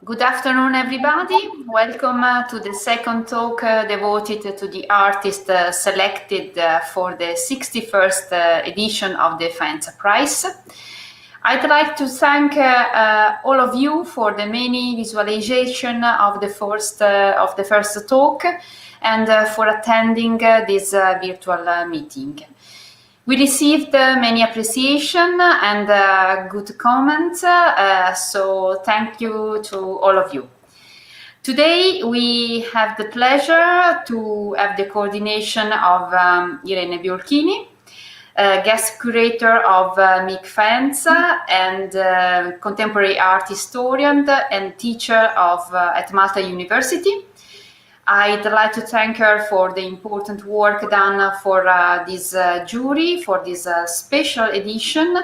Good afternoon, everybody. Welcome to the second talk devoted to the artist selected for the 61st edition of the Faenza Prize. I'd like to thank all of you for the many visualization of the first talk and for attending this virtual meeting. We received many appreciation and good comments, so thank you to all of you. Today we have the pleasure to have the coordination of Irene Biolchini, guest curator of MIC Faenza and contemporary art historian and teacher at Malta University. I'd like to thank her for the important work done for this jury, for this special edition.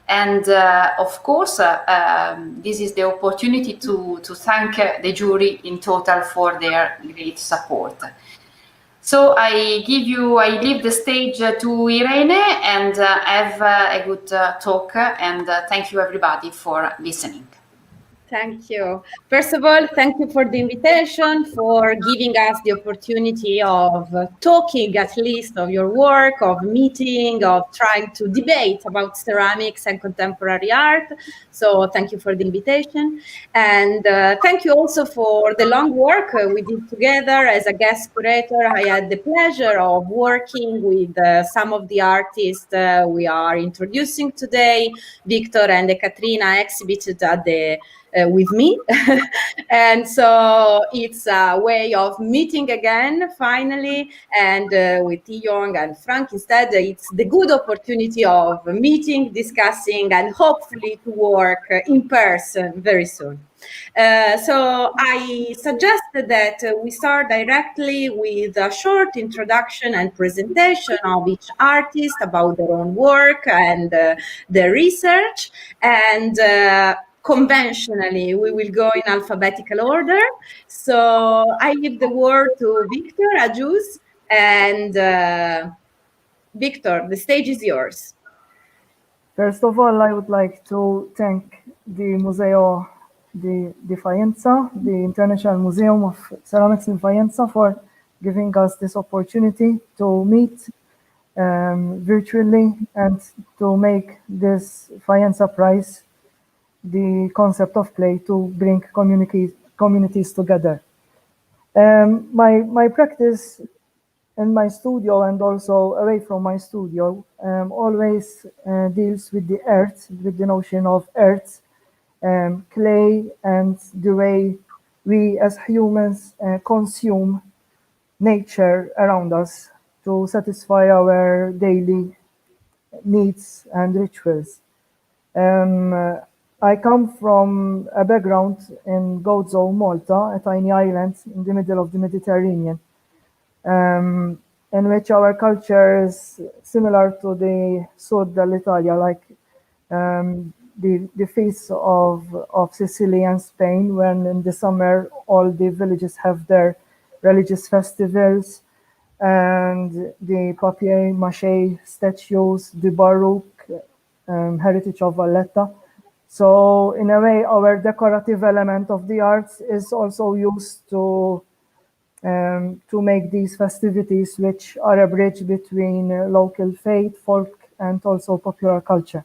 And of course, this is the opportunity to thank the jury in total for their great support. So I leave the stage to Irene and have a good talk. And thank you everybody for listening. Thank you. First of all, thank you for the invitation, for giving us the opportunity of talking at least of your work, of meeting, of trying to debate about ceramics and contemporary art. So thank you for the invitation. And thank you also for the long work we did together as a guest curator. I had the pleasure of working with some of the artists we are introducing today. Victor and Ekaterina exhibited at the with me. And so it's a way of meeting again, finally, and with T-yong and Frank instead, it's the good opportunity of meeting, discussing, and hopefully to work in person very soon. So I suggested that we start directly with a short introduction and presentation of each artist about their own work and their research, and conventionally, we will go in alphabetical order. So I give the word to Victor Agius, and Victor, the stage is yours. First of all, I would like to thank the Museo di Faenza, the International Museum of Ceramics in Faenza, for giving us this opportunity to meet virtually and to make this Faenza Prize the concept of play to bring communities together. My practice in my studio and also away from my studio always deals with the earth, with the notion of earth, clay, and the way we as humans consume nature around us to satisfy our daily needs and rituals. I come from a background in Gozo, Malta, a tiny island in the middle of the Mediterranean, in which our culture is similar to the Sud dell'Italia, like the feasts of Sicily and Spain, when in the summer all the villages have their religious festivals, and the papier-mâché statues, the Baroque heritage of Valletta. So in a way, our decorative element of the arts is also used to make these festivities, which are a bridge between local faith, folk, and also popular culture.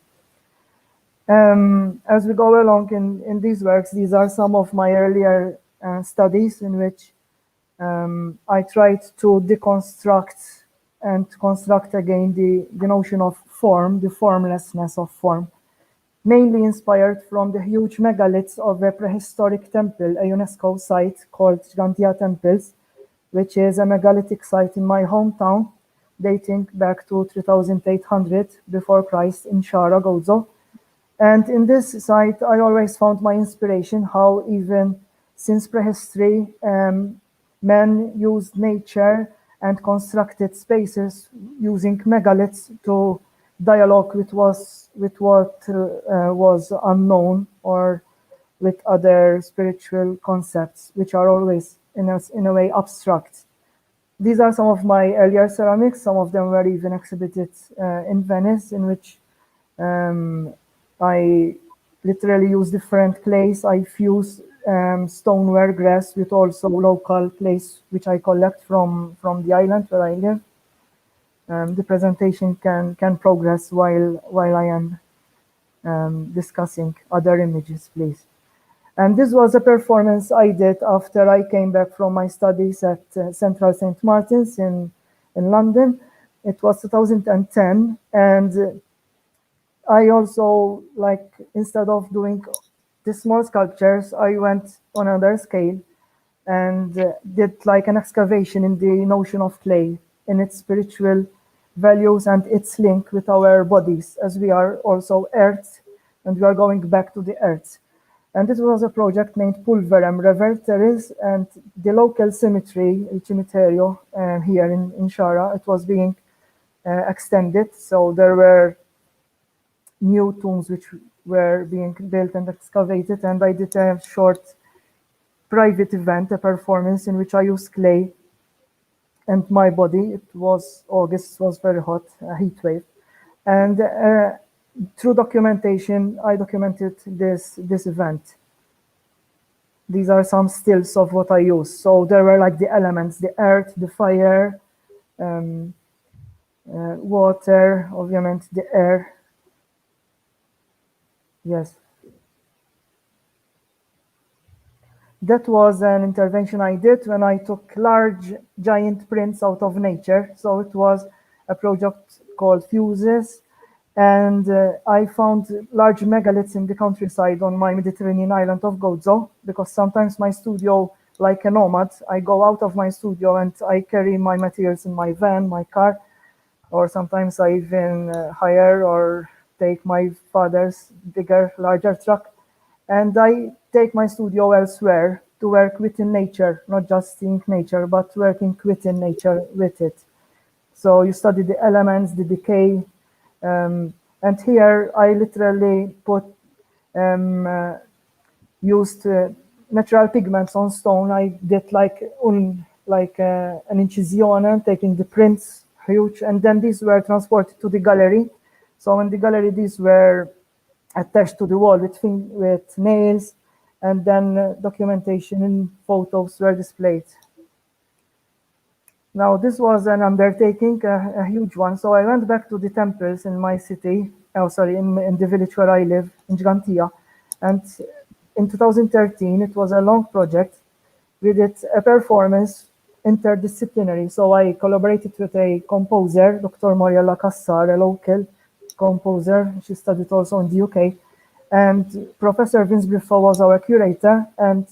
As we go along in these works, these are some of my earlier studies in which I tried to deconstruct and construct again the notion of form, the formlessness of form, mainly inspired from the huge megaliths of a prehistoric temple, a UNESCO site called Gigantia Temples, which is a megalithic site in my hometown, dating back to 3800 before Christ in Shara, Gozo. And in this site, I always found my inspiration how even since prehistory, men used nature and constructed spaces using megaliths to dialogue with what was unknown, or with other spiritual concepts, which are always in a way abstract. These are some of my earlier ceramics. Some of them were even exhibited in Venice, in which I literally use different clays. I fuse stoneware grass with also local place which I collect from the island where I live. The presentation can progress while I am discussing other images, please. And this was a performance I did after I came back from my studies at Central St. Martin's in London. It was 2010, and I also, like, instead of doing the small sculptures, I went on another scale and did like an excavation in the notion of clay, in its spiritual values and its link with our bodies, as we are also earth and we are going back to the earth. And this was a project named Pulverem Reverteris, and the local cemetery, Il Cimitero, here in Shara, it was being extended. So there were new tombs which were being built and excavated, and I did a short private event, a performance in which I used clay and my body. It was August, it was very hot, a heat wave. And through documentation, I documented this event. These are some stills of what I used. So there were like the elements, the earth, the fire, water, obviously the air. Yes. That was an intervention I did when I took large, giant prints out of nature. So it was a project called Fuses. And I found large megaliths in the countryside on my Mediterranean island of Gozo, because sometimes my studio, like a nomad, I go out of my studio and I carry my materials in my van, my car, or sometimes I even hire or take my father's bigger, larger truck. And I take my studio elsewhere to work within nature, not just seeing nature, but working within nature with it. So you study the elements, the decay, and here I literally put used natural pigments on stone. I did like an incisione, taking the prints huge, and then these were transported to the gallery. So in the gallery, these were attached to the wall with nails, and then documentation and photos were displayed. Now, this was an undertaking, a huge one. So I went back to the temples in my city, in the village where I live, in Gigantia. And in 2013, it was a long project. We did a performance interdisciplinary. So I collaborated with a composer, Dr. Mariella Cassar, a local composer. She studied also in the UK. And Professor Vince Briffa was our curator. And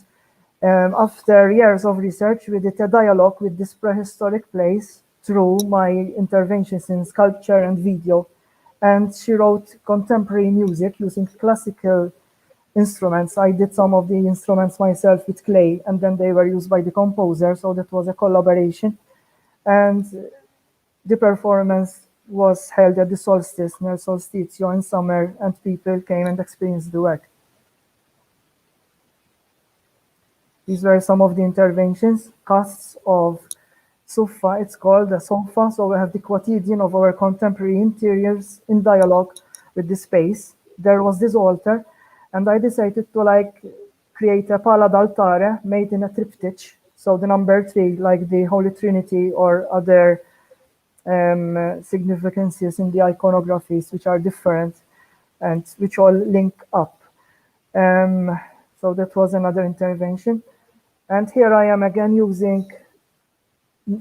after years of research, we did a dialogue with this prehistoric place through my interventions in sculpture and video. And she wrote contemporary music using classical instruments. I did some of the instruments myself with clay, and then they were used by the composer, so that was a collaboration. And the performance was held at the solstice, nel solstizio, in summer, and people came and experienced the work. These were some of the interventions, casts of sofa, it's called a sofa. So we have the quotidian of our contemporary interiors in dialogue with the space. There was this altar, and I decided to create a pala d'altare made in a triptych. So the number 3, like the Holy Trinity or other significances in the iconographies, which are different and which all link up. So that was another intervention. And here I am again using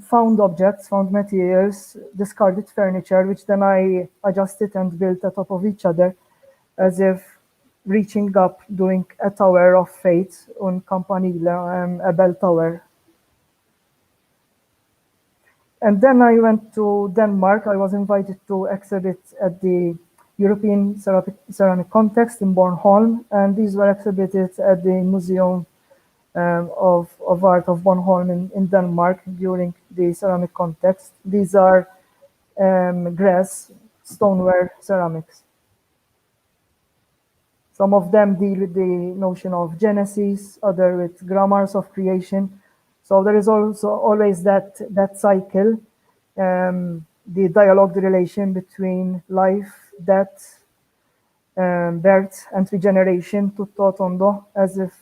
found objects, found materials, discarded furniture, which then I adjusted and built on top of each other, as if reaching up, doing a tower of fate on Campanile, a bell tower. And then I went to Denmark. I was invited to exhibit at the European Ceramic Context in Bornholm, and these were exhibited at the Museum of Art of Bornholm in Denmark during the ceramic context. These are grass, stoneware ceramics. Some of them deal with the notion of Genesis, other with grammars of creation. So there is also always that cycle, the dialogue, the relation between life, death, birth, and regeneration, tutto tondo, as if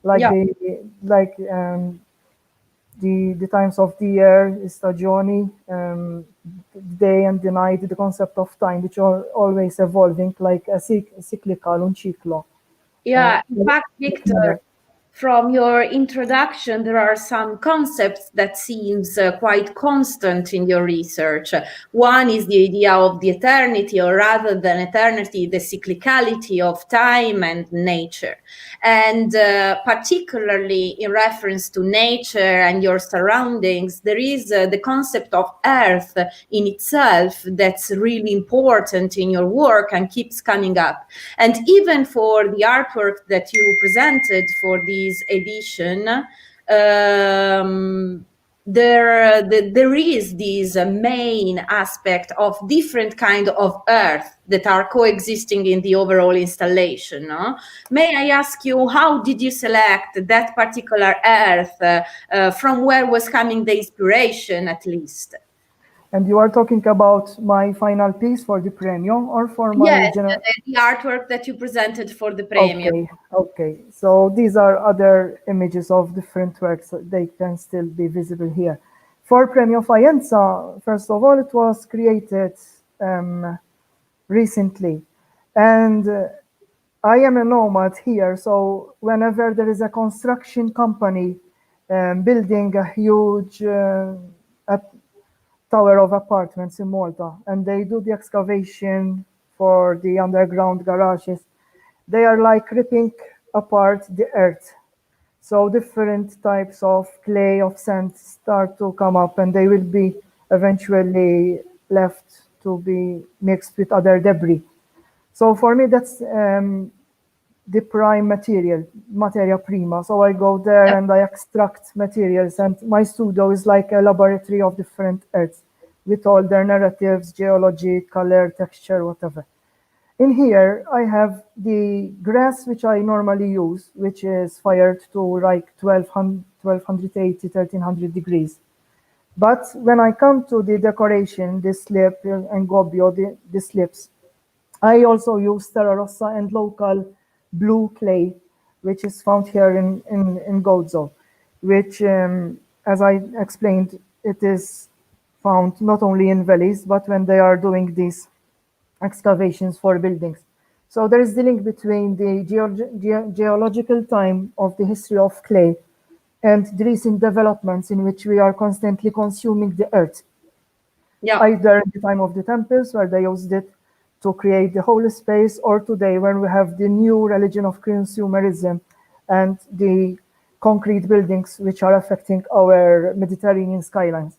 like Yeah. The times of the year, stagioni, day and the night, the concept of time, which are always evolving, like a cyclical, un ciclo. Yeah, in fact, Victor, from your introduction, there are some concepts that seems quite constant in your research. One is the idea of the eternity, or rather than eternity, the cyclicality of time and nature. And particularly in reference to nature and your surroundings, there is the concept of earth in itself that's really important in your work and keeps coming up. And even for the artwork that you presented for this edition, there is this main aspect of different kind of earth that are coexisting in the overall installation. No? May I ask you, how did you select that particular earth? From where was coming the inspiration, at least? And you are talking about my final piece for the Premio, or for my Yes, the artwork that you presented for the Premio. Okay. So these are other images of different works. They can still be visible here. For Premio Faenza, first of all, it was created recently. And I am a nomad here, so whenever there is a construction company building a huge tower of apartments in Malta, and they do the excavation for the underground garages, they are like ripping apart the earth. So different types of clay, of sand start to come up, and they will be eventually left to be mixed with other debris. So for me, that's the prime material, materia prima. So I go there and I extract materials, and my studio is like a laboratory of different earths with all their narratives, geology, color, texture, whatever. In here, I have the grass which I normally use, which is fired to like 1280, 1300 degrees. But when I come to the decoration, the slip and gobbio, the slips, I also use terra rossa and local blue clay, which is found here in Gozo, which, as I explained, it is found not only in valleys, but when they are doing these excavations for buildings. So there is the link between the geological time of the history of clay and the recent developments in which we are constantly consuming the earth. Yeah. Either at the time of the temples, where they used it to create the holy space, or today when we have the new religion of consumerism and the concrete buildings which are affecting our Mediterranean skylines.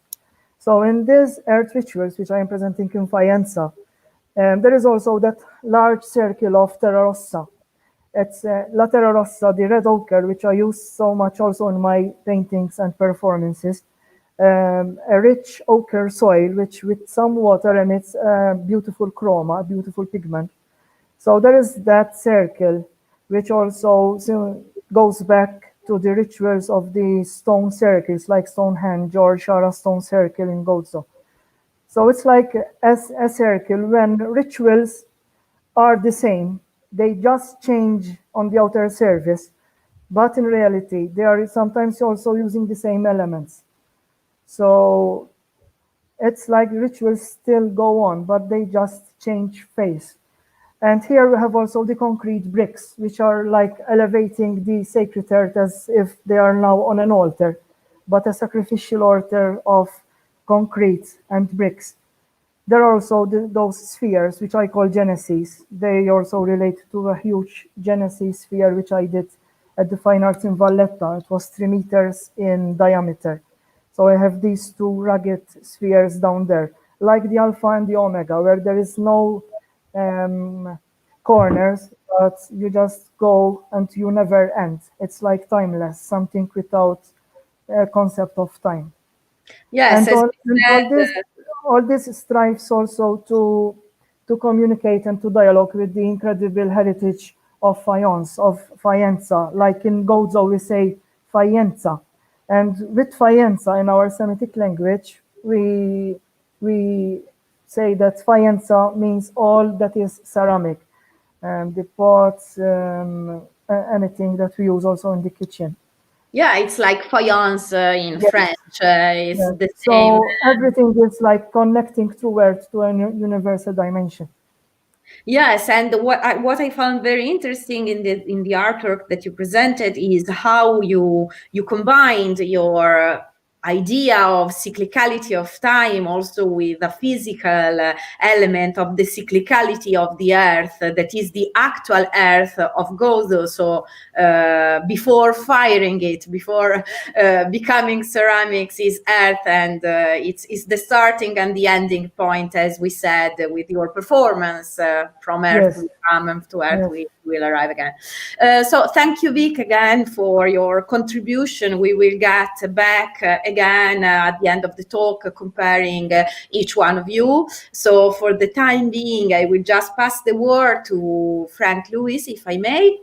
So in these earth rituals, which I am presenting in Faenza, there is also that large circle of terra rossa. It's La Terra Rossa, the red ochre, which I use so much also in my paintings and performances. A rich ochre soil, which with some water emits a beautiful chroma, beautiful pigment. So there is that circle, which also goes back to the rituals of the stone circles, like Stonehenge or Shara stone circle in Gozo. So it's like a circle when rituals are the same. They just change on the outer surface, but in reality, they are sometimes also using the same elements. So it's like rituals still go on, but they just change face. And here we have also the concrete bricks, which are like elevating the sacred earth as if they are now on an altar, but a sacrificial altar of concrete and bricks. There are also those spheres, which I call genesis. They also relate to a huge genesis sphere, which I did at the Fine Arts in Valletta. It was 3 meters in diameter. So I have these two rugged spheres down there, like the Alpha and the Omega, where there is no corners, but you just go and you never end. It's like timeless, something without a concept of time. Yes, and all this strives also to communicate and to dialogue with the incredible heritage of Faience, of Faenza. Like in Gozo, we say Faenza. And with Faenza in our Semitic language, we say that Faenza means all that is ceramic. The pots, anything that we use also in the kitchen. Yeah, it's like faïence in French. It's the So same. everything is like connecting towards to a universal dimension. Yes, and what I found very interesting in the artwork that you presented is how you combined your idea of cyclicality of time also with a physical element of the cyclicality of the earth, that is the actual earth of Gozo. So before firing it, before becoming ceramics, is earth, and it's the starting and the ending point, as we said with your performance. From earth we come, and to earth we will arrive again. So thank you, Vic, again for your contribution. We will get back again at the end of the talk, comparing each one of you. So for the time being, I will just pass the word to Frank Lewis, if I may.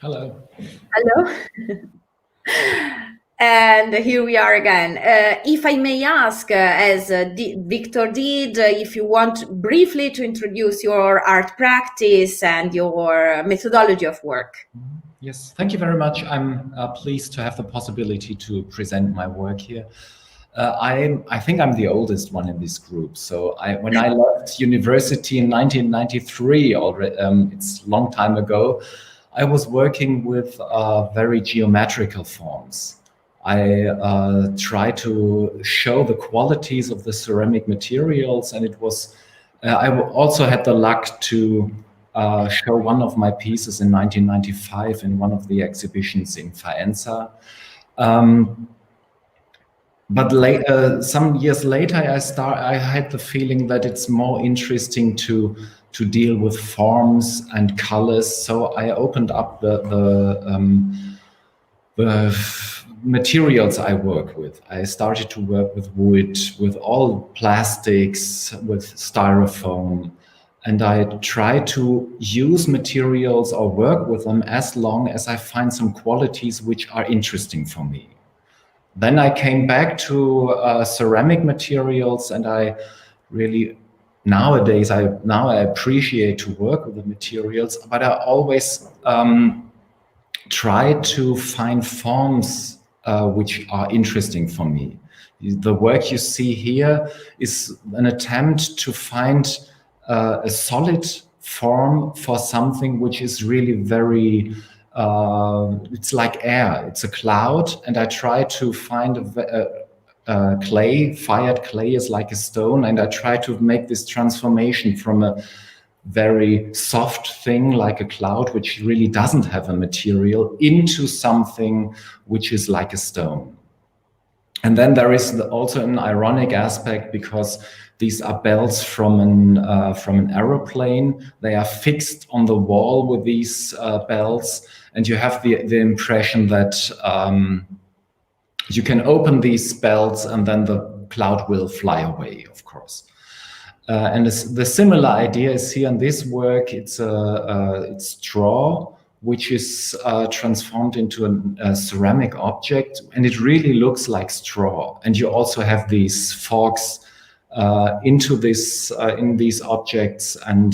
Hello. Hello. And here we are again. If I may ask, as Victor did, if you want briefly to introduce your art practice and your methodology of work. Yes, thank you very much. I'm pleased to have the possibility to present my work here. I think I'm the oldest one in this group. So when I left university in 1993, already, it's a long time ago, I was working with very geometrical forms. I tried to show the qualities of the ceramic materials, and it was, I also had the luck to show one of my pieces in 1995 in one of the exhibitions in Faenza. But some years later, I had the feeling that it's more interesting to deal with forms and colors. So I opened up the materials I work with. I started to work with wood, with all plastics, with styrofoam, and I try to use materials or work with them as long as I find some qualities which are interesting for me. Then I came back to ceramic materials, and I really, nowadays, I appreciate to work with the materials, but I always try to find forms which are interesting for me. The work you see here is an attempt to find a solid form for something which is really very, it's like air, it's a cloud, and I try to find a clay, fired clay is like a stone, and I try to make this transformation from a very soft thing like a cloud, which really doesn't have a material, into something which is like a stone. And then there is also an ironic aspect, because these are belts from an aeroplane. They are fixed on the wall with these belts, and you have the impression that you can open these belts and then the cloud will fly away, of course. And the similar idea is here in this work. It's straw, which is transformed into a ceramic object, and it really looks like straw. And you also have these forks into this in these objects, and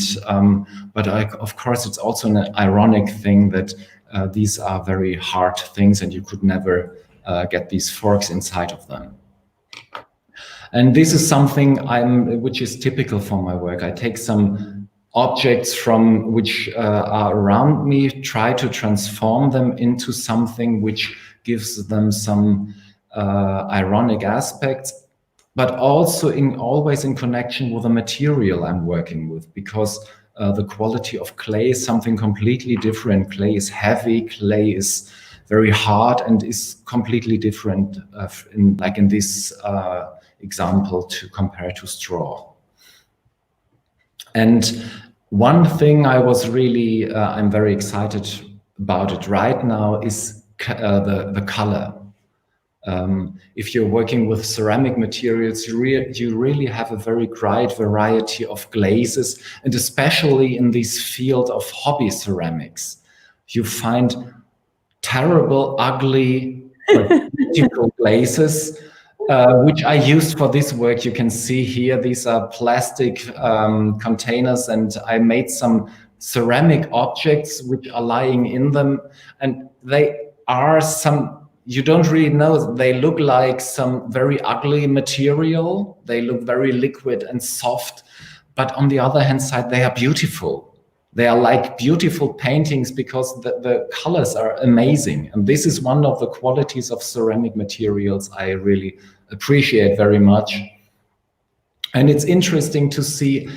but of course it's also an ironic thing that these are very hard things, and you could never get these forks inside of them. And this is something which is typical for my work. I take some objects from which are around me, try to transform them into something which gives them some ironic aspects, but also always in connection with the material I'm working with, because the quality of clay is something completely different. Clay is heavy, clay is very hard, and is completely different in this example to compare to straw. And one thing I was really, I'm very excited about it right now is the color. If you're working with ceramic materials, you really have a very great variety of glazes, and especially in this field of hobby ceramics, you find terrible, ugly, beautiful glazes, which I used for this work. You can see here, these are plastic containers, and I made some ceramic objects which are lying in them, and they are you don't really know, they look like some very ugly material, they look very liquid and soft, but on the other hand side, they are beautiful. They are like beautiful paintings because the colors are amazing. And this is one of the qualities of ceramic materials I really appreciate very much. And it's interesting to see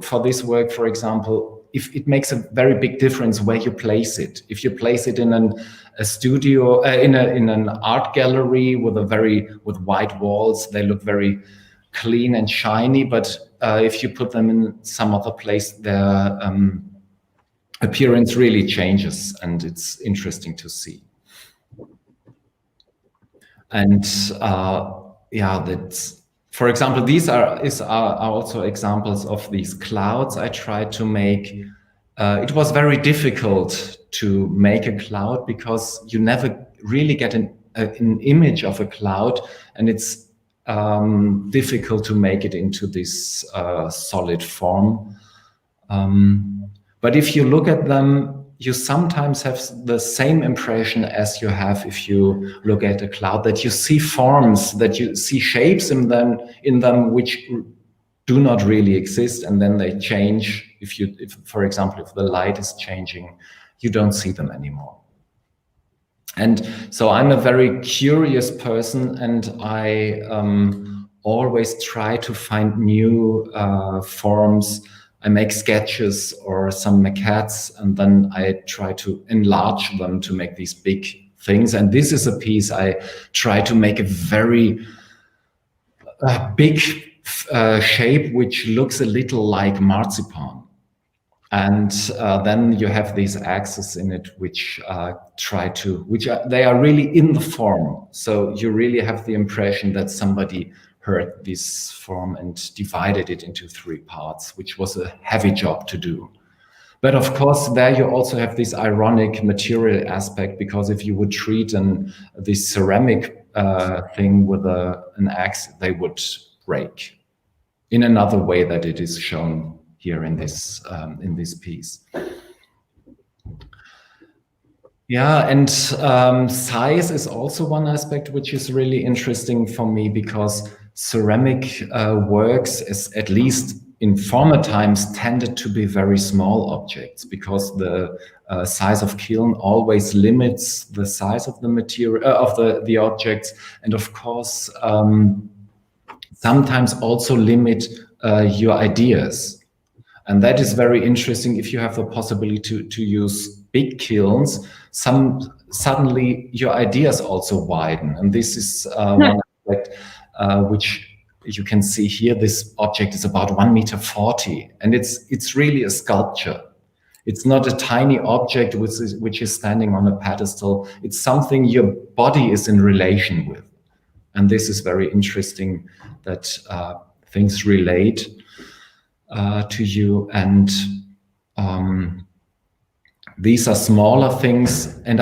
for this work, for example, if it makes a very big difference where you place it. If you place it in a studio, in an art gallery with white walls, they look very clean and shiny. But if you put them in some other place, their appearance really changes, and it's interesting to see. And that's. For example, these are also examples of these clouds I tried to make. It was very difficult to make a cloud because you never really get an image of a cloud, and it's difficult to make it into this solid form. But if you look at them, you sometimes have the same impression as you have if you look at a cloud, that you see forms, that you see shapes in them which do not really exist, and then they change. If for example, if the light is changing, you don't see them anymore. And so I'm a very curious person, and I always try to find new forms. I make sketches or some maquettes, and then I try to enlarge them to make these big things. And this is a piece I try to make a very big shape, which looks a little like marzipan. And then you have these axes in it, which they are really in the form. So you really have the impression that somebody heard this form and divided it into 3 parts, which was a heavy job to do. But of course, there you also have this ironic material aspect, because if you would treat this ceramic thing with an axe, they would break in another way that it is shown here in this piece. Yeah, and size is also one aspect which is really interesting for me, because ceramic works, at least in former times, tended to be very small objects, because the size of kiln always limits the size of the material of the objects, and of course sometimes also limit your ideas. And that is very interesting. If you have the possibility to use big kilns, suddenly your ideas also widen. And this is one aspect which you can see here. This object is about 1.40 meters, and it's really a sculpture. It's not a tiny object which is standing on a pedestal. It's something your body is in relation with. And this is very interesting, that things relate to you. And these are smaller things. And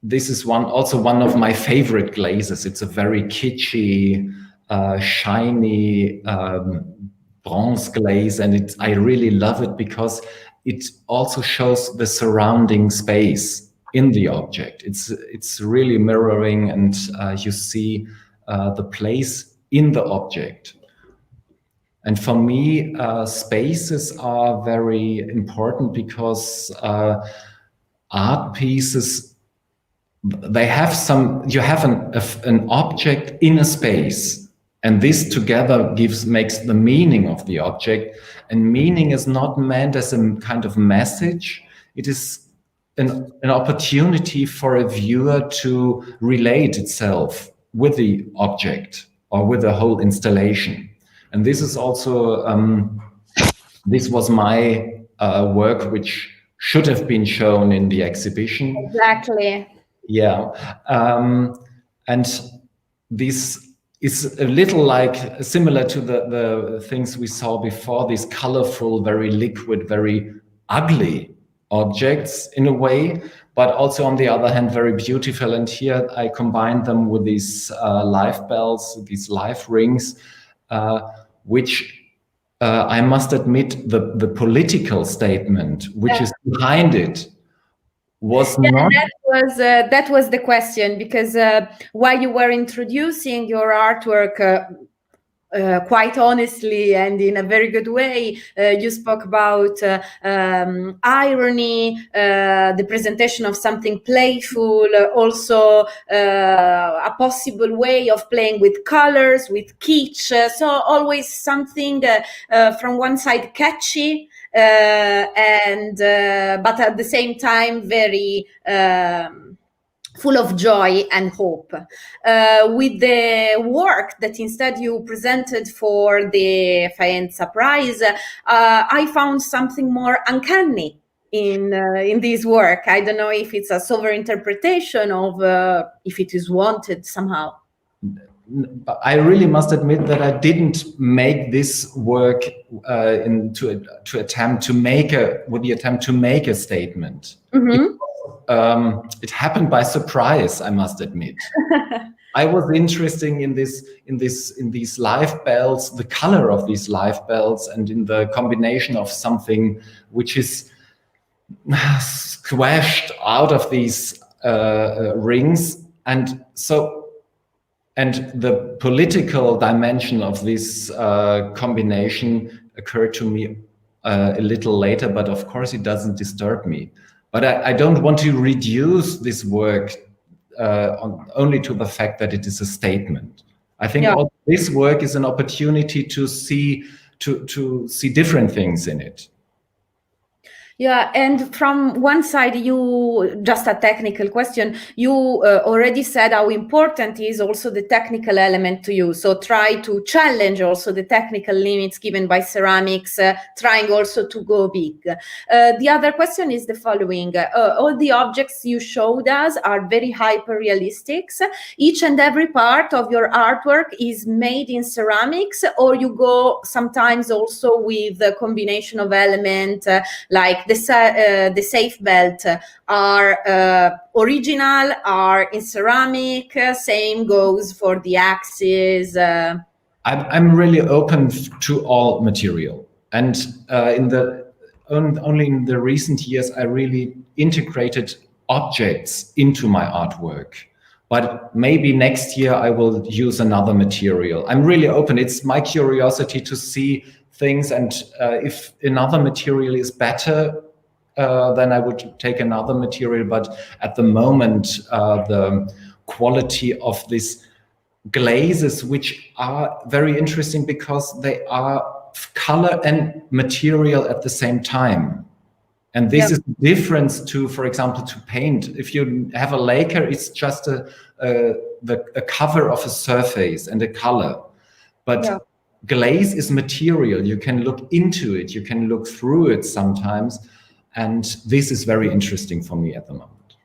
this is also one of my favorite glazes. It's a very kitschy, shiny bronze glaze, and I really love it because it also shows the surrounding space in the object. It's really mirroring, and you see the place in the object. And for me, spaces are very important, because art pieces, they have you have an object in a space. And this together makes the meaning of the object. And meaning is not meant as a kind of message. It is an opportunity for a viewer to relate itself with the object or with the whole installation. And this is also, this was my work, which should have been shown in the exhibition. Exactly. Yeah. And this is a little similar to the things we saw before, these colorful, very liquid, very ugly objects in a way, but also on the other hand, very beautiful. And here I combined them with these live bells, these live rings, which I must admit the political statement which is behind it was not. That was the question, because while you were introducing your artwork, quite honestly and in a very good way, you spoke about irony, the presentation of something playful, also a possible way of playing with colors, with kitsch. So always something from one side catchy, and but at the same time very full of joy and hope. With the work that instead you presented for the Faenza Prize, I found something more uncanny in this work. I don't know if it's a sovereign interpretation of if it is wanted somehow. I really must admit that I didn't make this work to attempt to make a statement. Mm-hmm. It happened by surprise, I must admit. I was interested in these live bells, the color of these live bells, and in the combination of something which is squashed out of these rings, and the political dimension of this combination occurred to me a little later, but of course it doesn't disturb me. But I don't want to reduce this work only to the fact that it is a statement. I think this work is an opportunity to see different things in it. Yeah, and from one side, just a technical question, you already said how important is also the technical element to you. So try to challenge also the technical limits given by ceramics, trying also to go big. The other question is the following. All the objects you showed us are very hyper-realistic. Each and every part of your artwork is made in ceramics, or you go sometimes also with a combination of elements like the safe belt are original, are in ceramic, same goes for the axes. I'm really open to all material, and only in the recent years I really integrated objects into my artwork. But maybe next year I will use another material. I'm really open. It's my curiosity to see things, and if another material is better, then I would take another material. But at the moment, the quality of these glazes, which are very interesting because they are color and material at the same time. And this is the difference to, for example, to paint. If you have a lacquer, it's just a cover of a surface and a color. But glaze is material. You can look into it. You can look through it sometimes. And this is very interesting for me at the moment.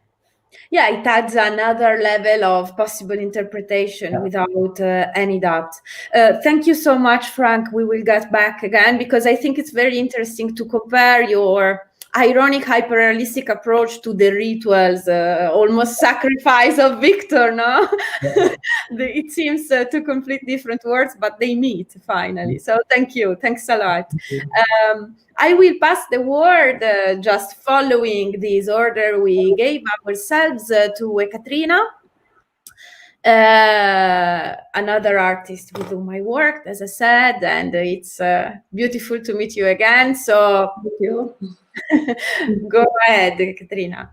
Yeah, it adds another level of possible interpretation without any doubt. Thank you so much, Frank. We will get back again because I think it's very interesting to compare your ironic, hyper-realistic approach to the rituals, almost sacrifice of Victor, no? It seems two complete different words, but they meet finally. So thank you. Thanks a lot. I will pass the word, just following this order we gave ourselves, to Ekaterina, another artist with whom I worked, as I said, and it's beautiful to meet you again. So thank you. Go ahead, Ekaterina.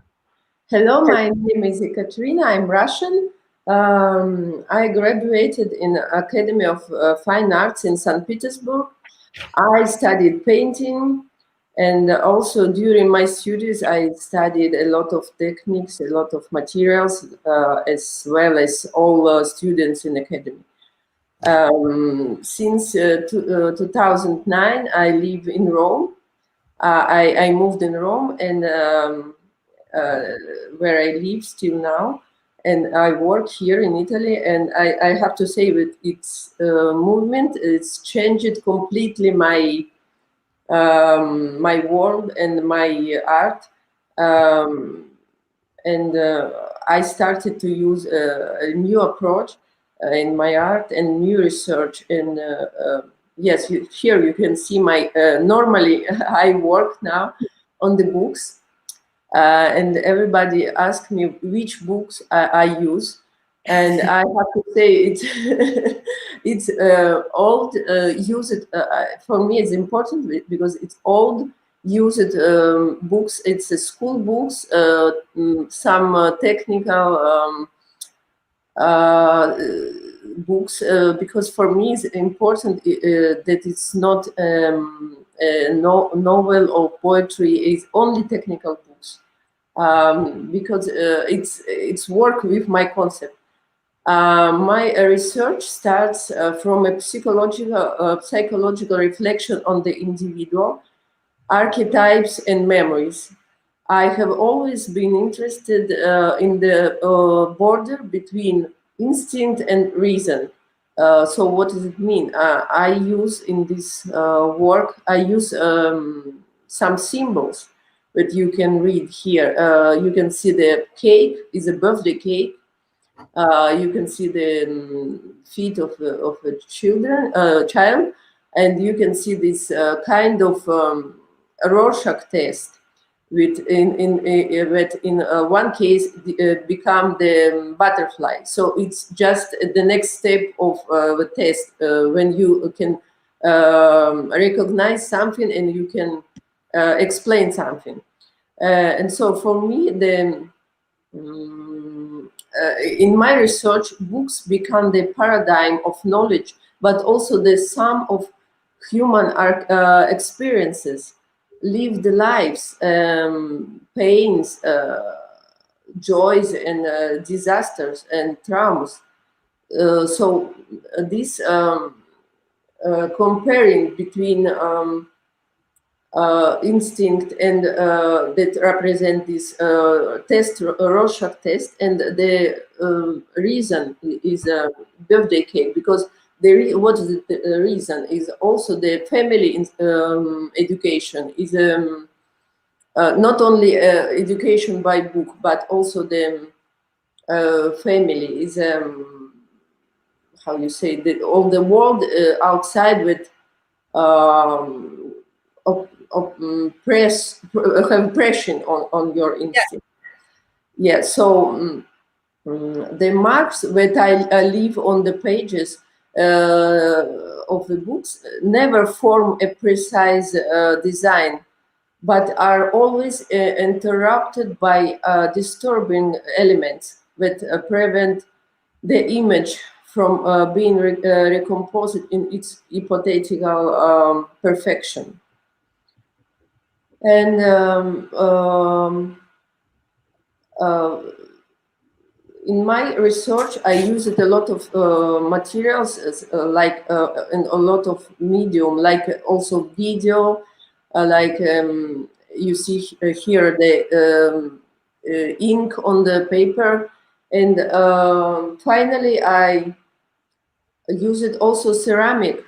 Hello, my name is Ekaterina. I'm Russian. I graduated in Academy of Fine Arts in St. Petersburg. I studied painting, and also during my studies, I studied a lot of techniques, a lot of materials, as well as all students in Academy. Since 2009, I live in Rome. I moved in Rome, and where I live still now, and I work here in Italy. And I have to say that its movement, it's changed completely my my world and my art. And I started to use a new approach in my art and new research in yes, here you can see my, normally I work now on the books, and everybody asks me which books I use. And I have to say it's old, used, for me it's important because it's old, used books. It's school books, some technical books, because for me it's important that it's not a novel or poetry, it's only technical books, because it's work with my concept. My research starts from a psychological reflection on the individual, archetypes and memories. I have always been interested in the border between instinct and reason. So what does it mean? I use in this work, I use some symbols that you can read here. You can see the cake is a birthday cake. You can see the feet of a child, and you can see this kind of Rorschach test, with in one case become the butterfly. So it's just the next step of the test, when you can recognize something and you can explain something. And so for me, in my research, books become the paradigm of knowledge, but also the sum of human experiences, lived lives, pains, joys, and disasters and traumas. So this comparing between instinct and that represent this test, Rorschach test, and the reason is a birthday cake, because what is the reason is also the family education is not only education by book, but also the family is how you say, all the world outside with have pressure on your instinct. Yeah, so the marks that I leave on the pages of the books never form a precise design, but are always interrupted by disturbing elements that prevent the image from being recomposed in its hypothetical perfection. And in my research, I used a lot of materials, like and a lot of medium, like also video, like you see here the ink on the paper, and finally I used also ceramic.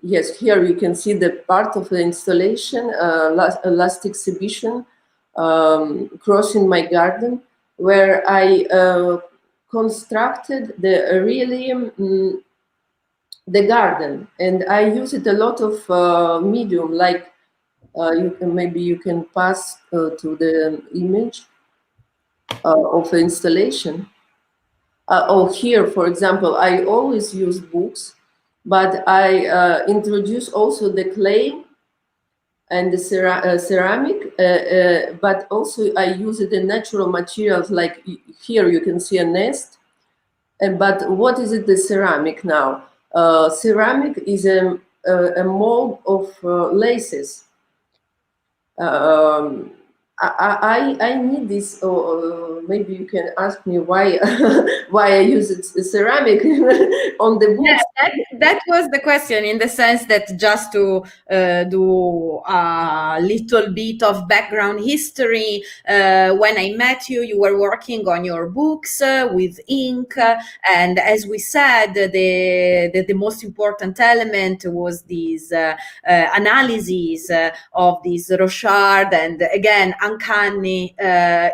Yes, here you can see the part of the installation, last exhibition, Crossing My Garden, where I constructed the garden, and I used a lot of medium, like maybe you can pass to the image of the installation. Here, for example, I always use books, but I introduce also the clay and the ceramic, but also I use the natural materials, like here you can see a nest. But what is it, the ceramic now? Ceramic is a mold of laces. I need this, or maybe you can ask me why why I use ceramic on the books. Yeah, that was the question, in the sense that, just to do a little bit of background history, when I met you, you were working on your books with ink, and as we said, the most important element was these analyses of this Rochard, and again, uncanny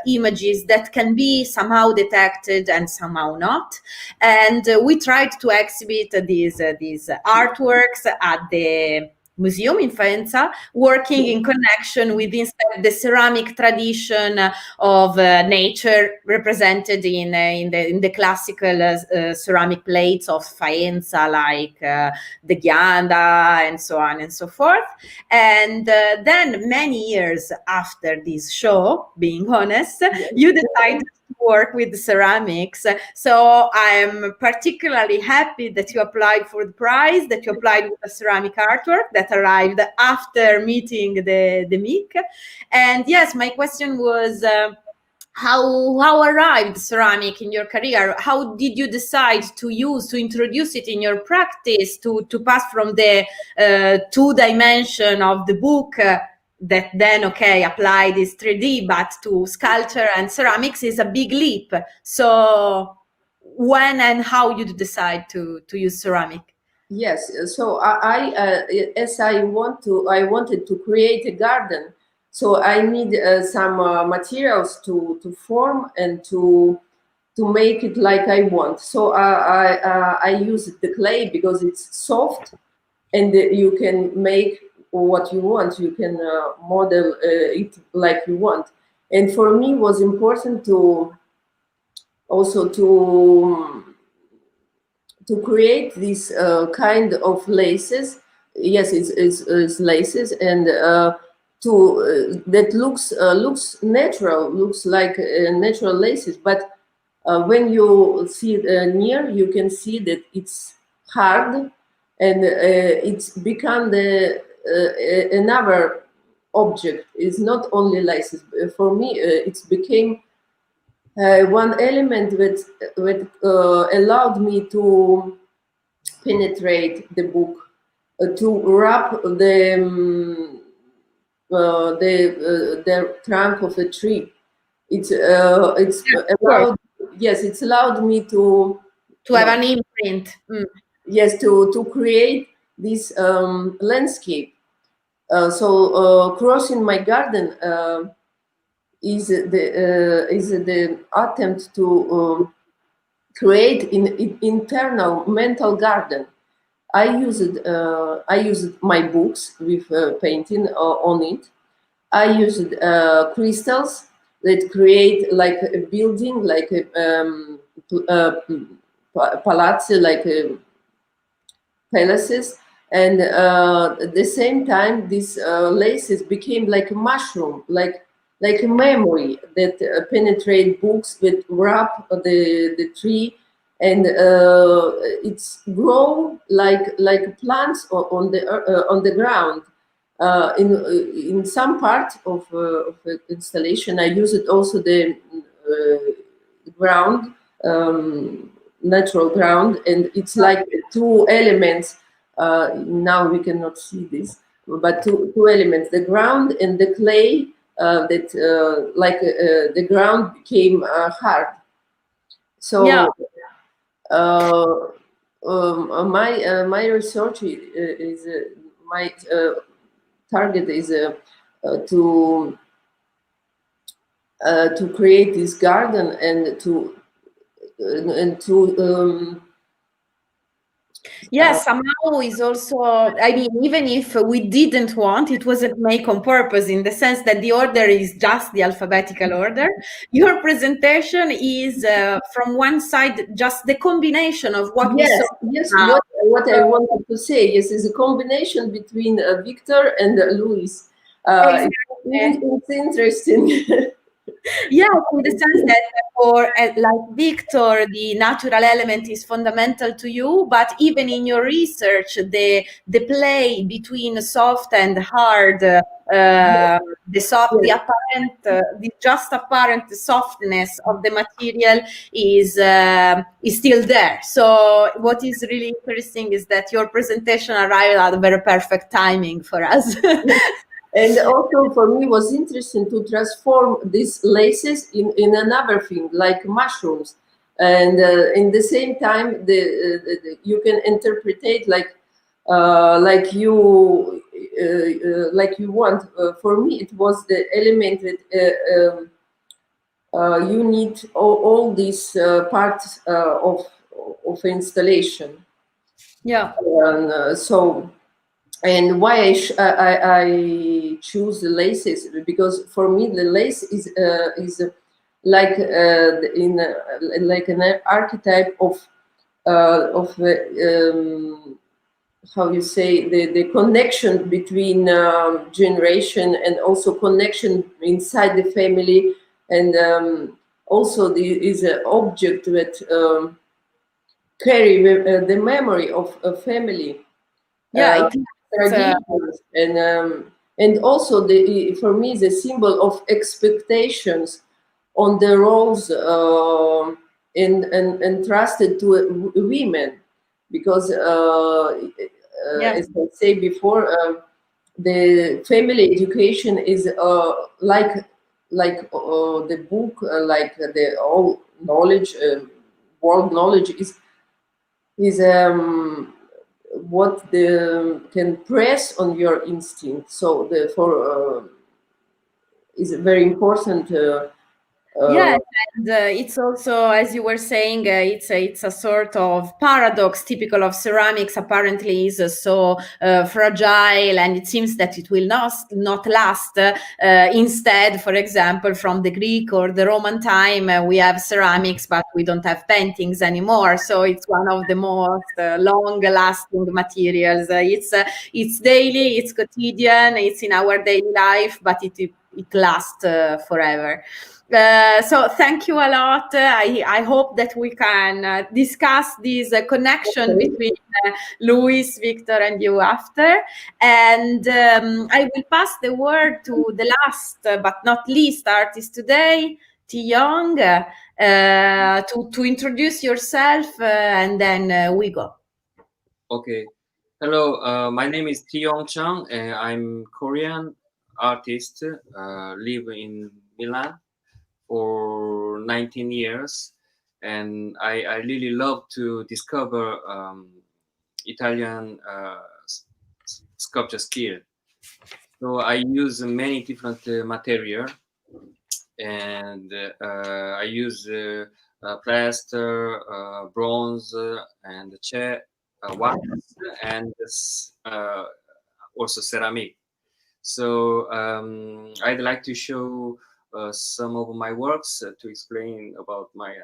images that can be somehow detected and somehow not. And we tried to exhibit these artworks at the museum in Faenza, working in connection with instead the ceramic tradition of nature represented in the classical ceramic plates of Faenza, like the ghianda and so on and so forth. And then many years after this show, being honest, you decided work with ceramics. So I'm particularly happy that you applied for the prize, that you applied with a ceramic artwork that arrived after meeting the MIC. And yes, my question was, how arrived ceramic in your career? How did you decide to introduce it in your practice, to pass from the 2-dimension of the book that then, applied is 3D, but to sculpture and ceramics is a big leap. So when and how you decide to use ceramic? Yes, so I wanted to create a garden. So I need some materials to form and to make it like I want. So I use the clay because it's soft, and you can make what you want. You can model it like you want. And for me, it was important to also to create this kind of laces. Yes, it's laces, and that looks natural, looks like natural laces. But when you see it near, you can see that it's hard, and it's become another object. It's not only laces. For me, it's became one element that allowed me to penetrate the book, to wrap the trunk of a tree. It's allowed. Yes, it's allowed me to have an imprint. Yes, to create this landscape. So crossing my garden is the attempt to create an internal mental garden. I used my books with painting on it. I used crystals that create like a building, like a palazzo, like palaces. And at the same time, these laces became like a mushroom, like a memory that penetrate books, that wrap the tree, and it's grow like plants on the ground. In some part of the installation, I used also the ground, natural ground, and it's like 2 elements. Now we cannot see this, but two elements: the ground and the clay. The ground became hard. So yeah. My research is my target is to create this garden and to yes, somehow is also, I mean, even if we didn't want, it wasn't made on purpose, in the sense that the order is just the alphabetical order. Your presentation is from one side just the combination of what we saw. Yes, what I wanted to say is a combination between Victor and Luis. Exactly. It's interesting. Yeah, in the sense that for like Victor, the natural element is fundamental to you, but even in your research, the play between soft and hard, the just apparent softness of the material is still there. So what is really interesting is that your presentation arrived at a very perfect timing for us. And also for me, it was interesting to transform these laces in another thing, like mushrooms. And in the same time, you can interpret like you like you want. For me, it was the element that you need all these parts of installation. Yeah. And why I choose the laces, because for me the lace is like like an archetype of how you say, the connection between generation, and also connection inside the family, and also is an object that carry the memory of a family. Yeah, Traditions, and also for me the symbol of expectations on the roles entrusted to women, because as I say before, the family education is like the book, like the all knowledge, world knowledge is what can press on your instinct. So therefore is very important. Yes, and it's also, as you were saying, it's a sort of paradox typical of ceramics. Apparently, is so fragile, and it seems that it will not last. Instead, for example, from the Greek or the Roman time, we have ceramics, but we don't have paintings anymore. So it's one of the most long-lasting materials. It's daily, it's quotidian, it's in our daily life, but it lasts forever. So thank you a lot. I hope that we can discuss this connection between Luis, Victor, and you after. And I will pass the word to the last but not least artist today, T-yong, to introduce yourself, and then we go. Okay. Hello, my name is T-yong Chung, and I'm Korean artist, live in Milan for 19 years, and I really love to discover Italian sculpture skill. So I use many different material, and I use plaster, bronze, and wax, and also ceramic. So I'd like to show some of my works to explain about my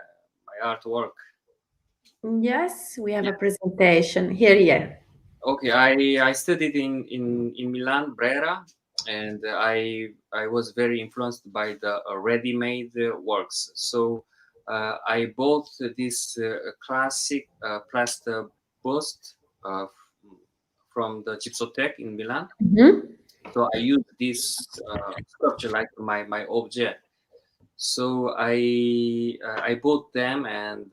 artwork. Yes, we have a presentation here. Okay, I studied in Milan, Brera, and I was very influenced by the ready-made works. So I bought this classic plaster bust from the Gypsotech in Milan. Mm-hmm. So I use this sculpture like my object. So I bought them, and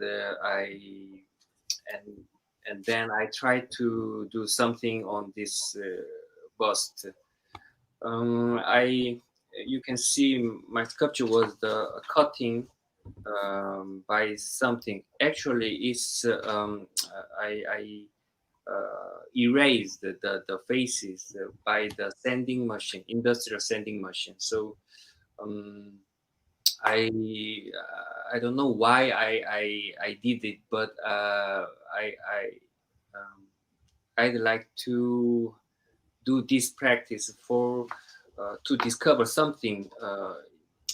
then I tried to do something on this bust. You can see my sculpture was the cutting by something. Actually, it's I erased the faces by the sanding machine, industrial sanding machine. So I don't know why I did it, but I'd like to do this practice for to discover something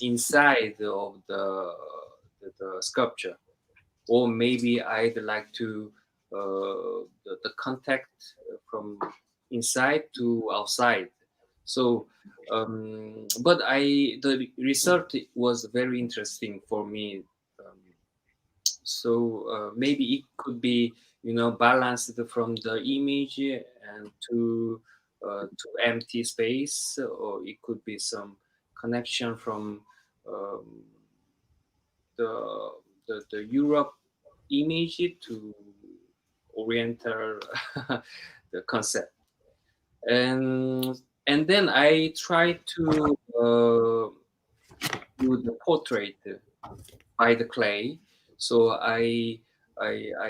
inside of the sculpture, or maybe I'd like to the contact from inside to outside. So but the research was very interesting for me. So maybe it could be, balanced from the image and to empty space, or it could be some connection from the Europe image to Oriental the concept, and then I try to do the portrait by the clay. So I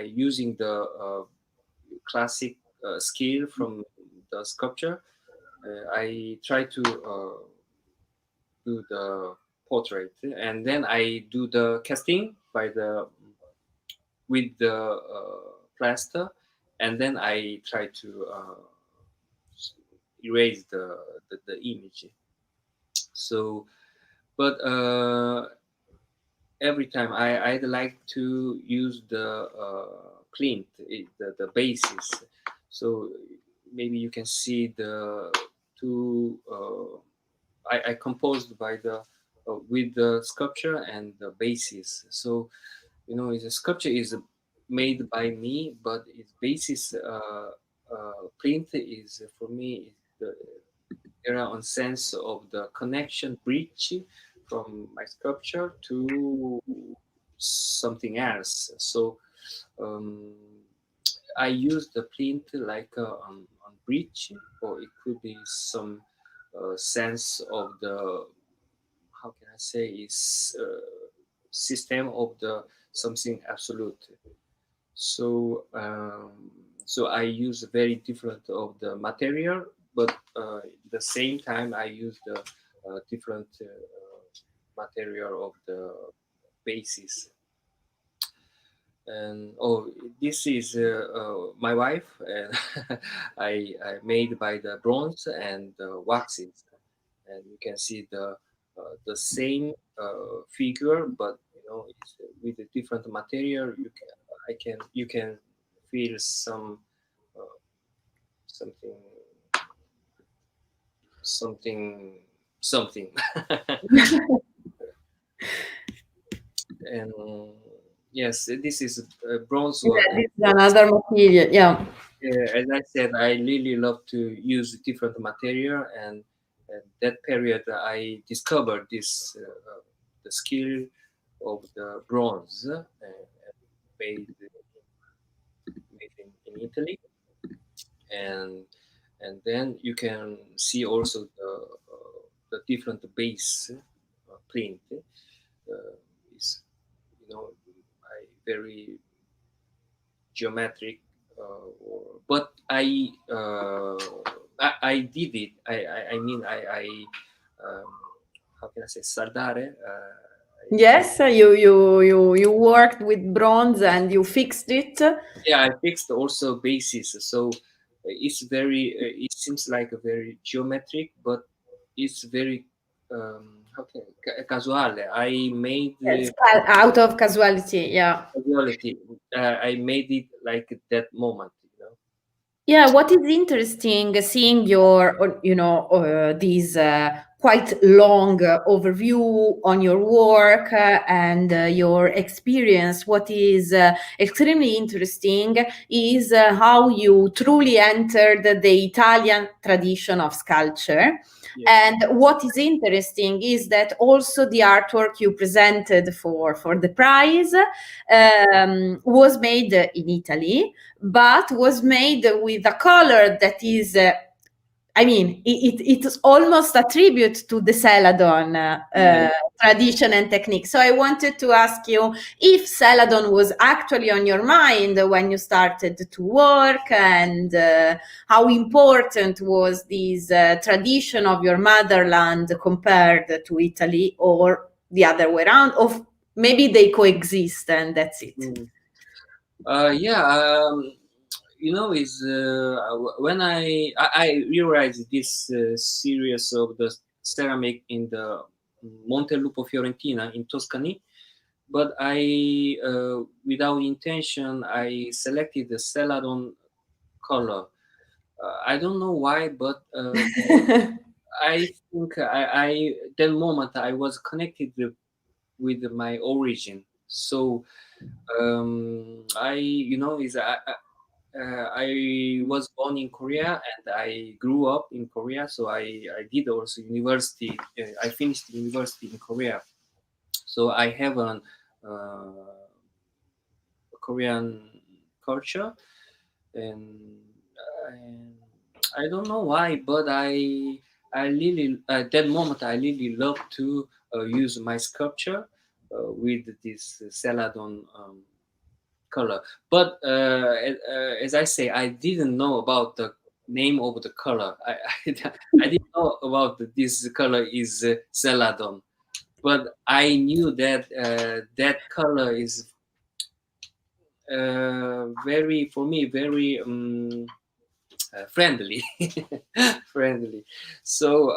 using the classic skill from the sculpture. I try to do the portrait, and then I do the casting with the plaster, and then I try to erase the image. So, but every time I'd like to use the the basis. So maybe you can see the two. I composed by the with the sculpture and the basis. So the sculpture is made by me, but its basis print is for me the era on sense of the connection bridge from my sculpture to something else. So um, I use the print like on bridge, or it could be some sense of the, how can I say, is system of the something absolute. So so I use very different of the material, but at the same time I use the different material of the basis. And this is my wife, and I made by the bronze and waxes, and you can see the same figure, but it's with a different material. You can feel some something something something. And yes, this is bronze work. Yeah, this is another material. Yeah. As I said, I really love to use different material, and that period I discovered this the skill of the bronze made, made in Italy, and then you can see also the different base print is I very geometric, but I did it. I mean I how can I say, saldare? Yes, you worked with bronze and you fixed it. Yeah, I fixed also bases. So it's very. It seems like a very geometric, but it's very casuale. I made Yes, out of casualty. Yeah. casuality. I made it like that moment. Yeah, what is interesting seeing your, these quite long overview on your work and your experience. What is extremely interesting is how you truly entered the Italian tradition of sculpture. Yeah. And what is interesting is that also the artwork you presented for the prize was made in Italy, but was made with a color that is, it's almost a tribute to the Celadon tradition and technique. So I wanted to ask you if Celadon was actually on your mind when you started to work, and how important was this tradition of your motherland compared to Italy, or the other way around, or maybe they coexist and that's it. Is when I realized this series of the ceramic in the Monte Lupo Fiorentina in Tuscany, but I without intention I selected the Celadon color. I don't know why, but I think I that moment I was connected with my origin. So I was born in Korea and I grew up in Korea, so I did also university. I finished university in Korea, so I have a Korean culture, and, and I don't know why, but I really at that moment I really love to use my sculpture with this Celadon color. But as I say, I didn't know about the name of the color. I didn't know about this color is celadon, but I knew that that color is very, for me, very friendly. Friendly. So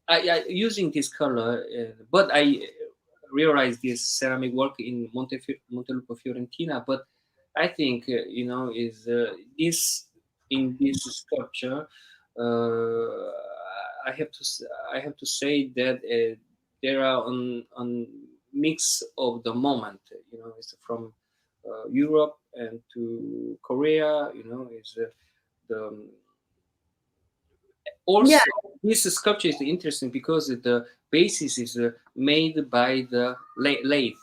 I using this color, but I realized this ceramic work in Montelupo Fiorentina. But I think is this in this sculpture. I have to say that there are on mix of the moment. It's from Europe and to Korea. Is the also this sculpture is interesting because the basis is made by the lathe.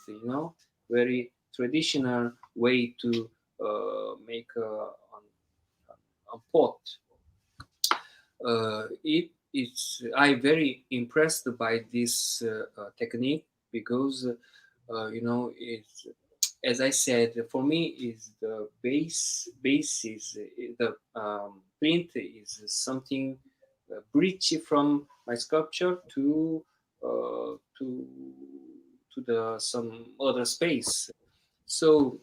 Very traditional way to make a pot. I'm very impressed by this technique because it's, as I said, for me is the basis. The print is something bridge from my sculpture to the some other space. So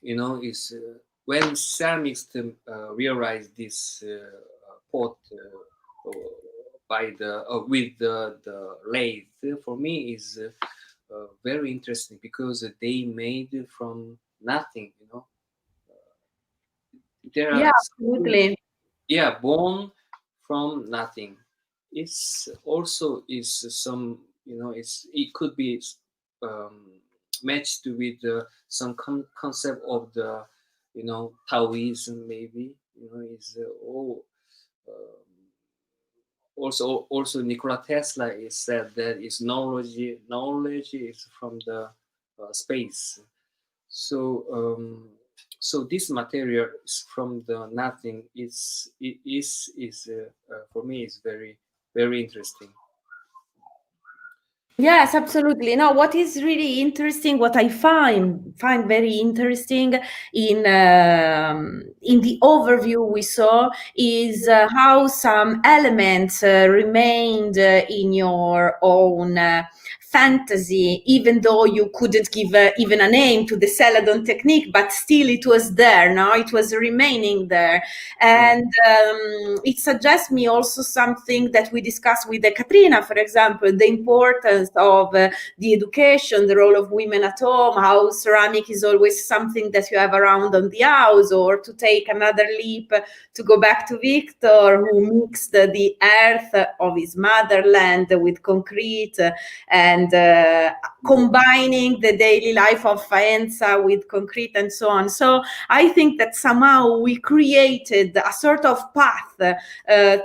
is when ceramics realize this pot by the with the lathe, for me is very interesting because they made from nothing. There are absolutely. Born from nothing. It's also is some it could be matched with some concept of the Taoism, maybe is all. Also Nikola Tesla is said that is knowledge is from the space. So so this material is from the nothing. Is for me is very, very interesting. Yes, absolutely. No, what is really interesting, what I find very interesting in the overview we saw is how some elements remained in your own fantasy, even though you couldn't give even a name to the celadon technique, but still it was there. Now it was remaining there, and it suggests me also something that we discussed with Ekaterina, for example, the importance of the education, the role of women at home, how ceramic is always something that you have around on the house, or to take another leap to go back to Victor, who mixed the earth of his motherland with concrete and combining the daily life of Faenza with concrete and so on. So I think that somehow we created a sort of path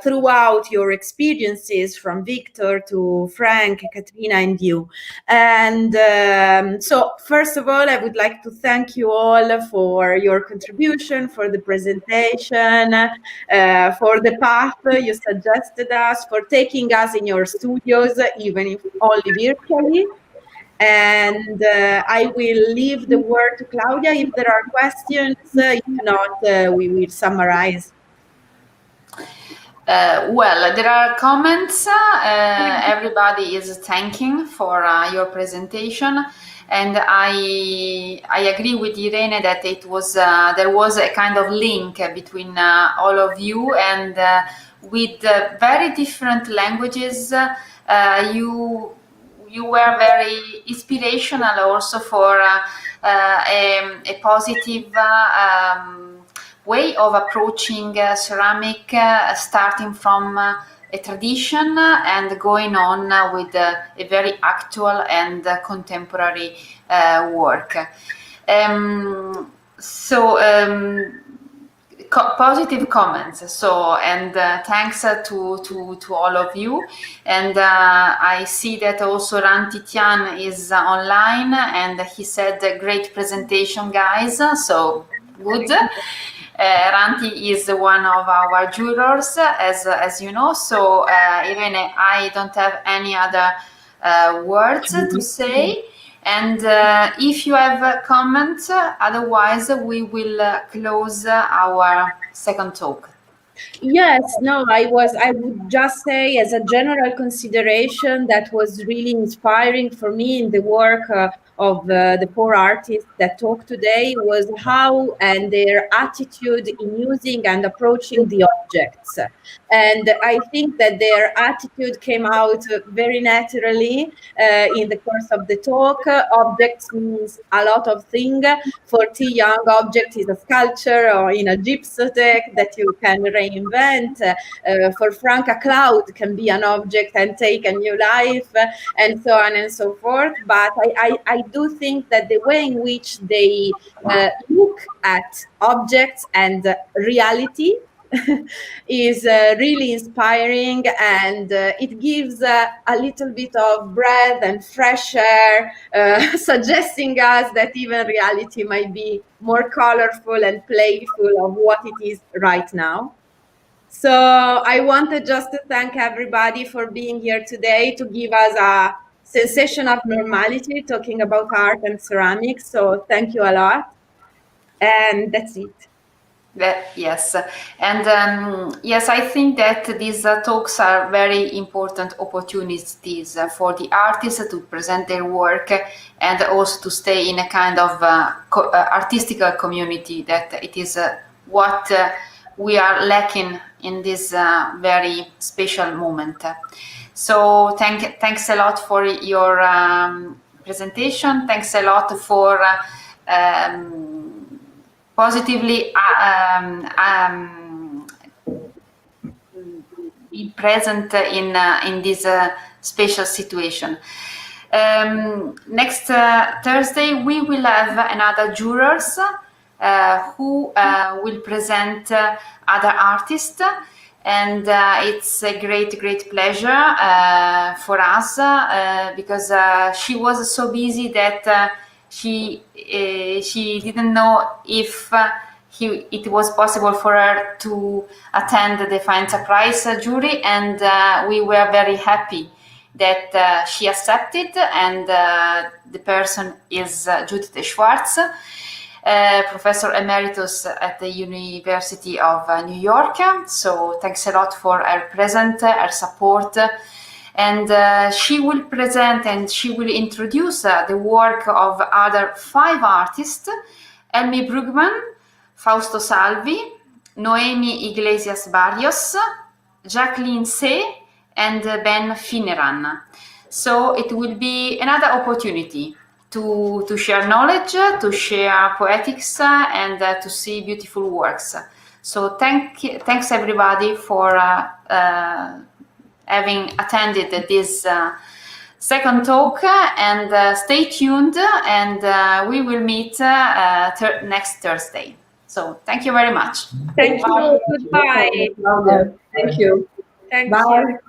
throughout your experiences, from Victor to Frank, Katrina, and you. And so first of all, I would like to thank you all for your contribution, for the presentation, for the path you suggested us, for taking us in your studios, even if only virtually. And I will leave the word to Claudia if there are questions. If not, we will summarize. Well, there are comments. Everybody is thanking for your presentation, and I agree with Irene that it was there was a kind of link between all of you, and with very different languages, you were very inspirational also for a positive way of approaching ceramic, starting from a tradition and going on with a very actual and contemporary work. Positive comments. So, and thanks to all of you. And I see that also Ranti Tian is online, and he said, "Great presentation, guys." So good. Ranti is one of our jurors, as you know. So, Irene, I don't have any other words to say. And if you have a comment, otherwise we will close our second talk. Yes, no, I would just say as a general consideration that was really inspiring for me in the work of the four artists that talked today was how and their attitude in using and approaching the objects. And I think that their attitude came out very naturally in the course of the talk. Objects means a lot of things. For T-yong, object is a sculpture or in a gypsotech that you can reinvent. For Frank, a cloud can be an object and take a new life, and so on and so forth. But I do think that the way in which they look at objects and reality is really inspiring, and it gives a little bit of breath and fresh air, suggesting us that even reality might be more colorful and playful of what it is right now. So I wanted just to thank everybody for being here today to give us a sensation of normality talking about art and ceramics. So thank you a lot. And that's it. Yes, and yes, I think that these talks are very important opportunities for the artists to present their work and also to stay in a kind of artistical community, that it is what we are lacking in this very special moment. So thanks a lot for your presentation. Thanks a lot for positively be present in this special situation. Next Thursday we will have another jurors who will present other artists, and it's a great pleasure for us because she was so busy that she didn't know if it was possible for her to attend the Faenza Prize jury, and we were very happy that she accepted, and the person is Judith Schwartz, Professor Emeritus at the University of New York. So thanks a lot for her presence, her support. And she will present and she will introduce the work of other 5 artists: Elmi Brugman, Fausto Salvi, Noemi Iglesias Barrios, Jacqueline Say, and Ben Fineran. So it will be another opportunity to share knowledge, to share poetics, and to see beautiful works. So thanks everybody for having attended this second talk, and stay tuned, and we will meet next Thursday. So thank you very much. Thank you. Goodbye. Thank you. Thank Bye. you.